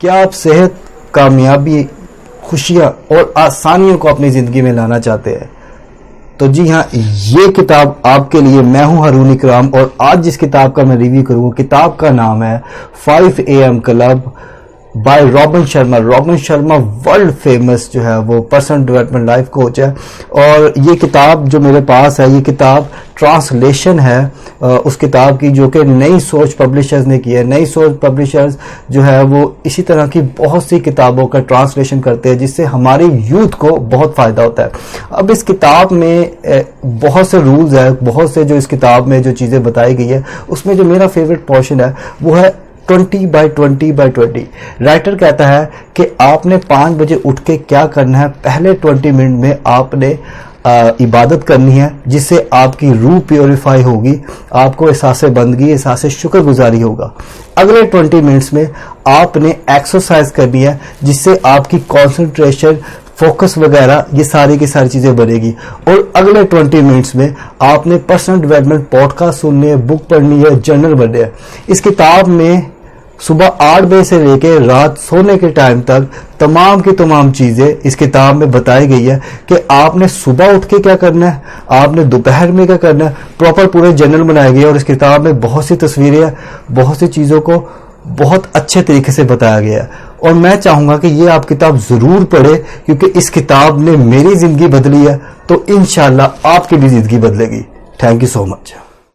کیا آپ صحت، کامیابی، خوشیاں اور آسانیوں کو اپنی زندگی میں لانا چاہتے ہیں؟ تو جی ہاں، یہ کتاب آپ کے لیے. میں ہوں ہارون اکرام اور آج جس کتاب کا میں ریویو کروں گا، کتاب کا نام ہے 5 AM club by robin Sharma. Robin Sharma world famous جو ہے وہ پرسنل ڈیولپمنٹ لائف کوچ ہے، اور یہ کتاب جو میرے پاس ہے، یہ کتاب ٹرانسلیشن ہے اس کتاب کی، جو کہ نئی سوچ پبلشرز نے کی ہے. نئی سوچ پبلشرز جو ہے وہ اسی طرح کی بہت سی کتابوں کا ٹرانسلیشن کرتے ہیں، جس سے ہماری یوتھ کو بہت فائدہ ہوتا ہے. اب اس کتاب میں بہت سے رولز ہیں، بہت سے جو اس کتاب میں جو چیزیں بتائی گئی ہے، اس میں جو میرا فیوریٹ پورشن ہے وہ ہے 20/20/20. رائٹر کہتا ہے کہ آپ نے 5 بجے اٹھ کے کیا کرنا ہے. پہلے 20 منٹ میں آپ نے عبادت کرنی ہے، جس سے آپ کی روح پیوریفائی ہوگی، آپ کو احساس بندگی، احساس شکر گزاری ہوگا. اگلے 20 منٹس میں آپ نے ایکسرسائز کرنی ہے، جس سے آپ کی کانسنٹریشن، فوکس وغیرہ یہ ساری کی ساری چیزیں بڑھے گی. اور اگلے 20 منٹس میں آپ نے پرسنل ڈیولپمنٹ پوڈ کاسٹ سننی ہے، بک پڑھنی ہے، جرنل بننے ہے. اس کتاب میں صبح 8 بجے سے لے کے رات سونے کے ٹائم تک تمام کی تمام چیزیں اس کتاب میں بتائی گئی ہے کہ آپ نے صبح اٹھ کے کیا کرنا ہے، آپ نے دوپہر میں کیا کرنا ہے. پراپر پورے جرنل بنائے گئے، اور اس کتاب میں بہت سی تصویریں ہیں، بہت سی چیزوں کو بہت اچھے طریقے سے بتایا گیا ہے. اور میں چاہوں گا کہ یہ آپ کتاب ضرور پڑھیں، کیونکہ اس کتاب نے میری زندگی بدلی ہے، تو انشاءاللہ آپ کی بھی زندگی بدلے گی. Thank you so much.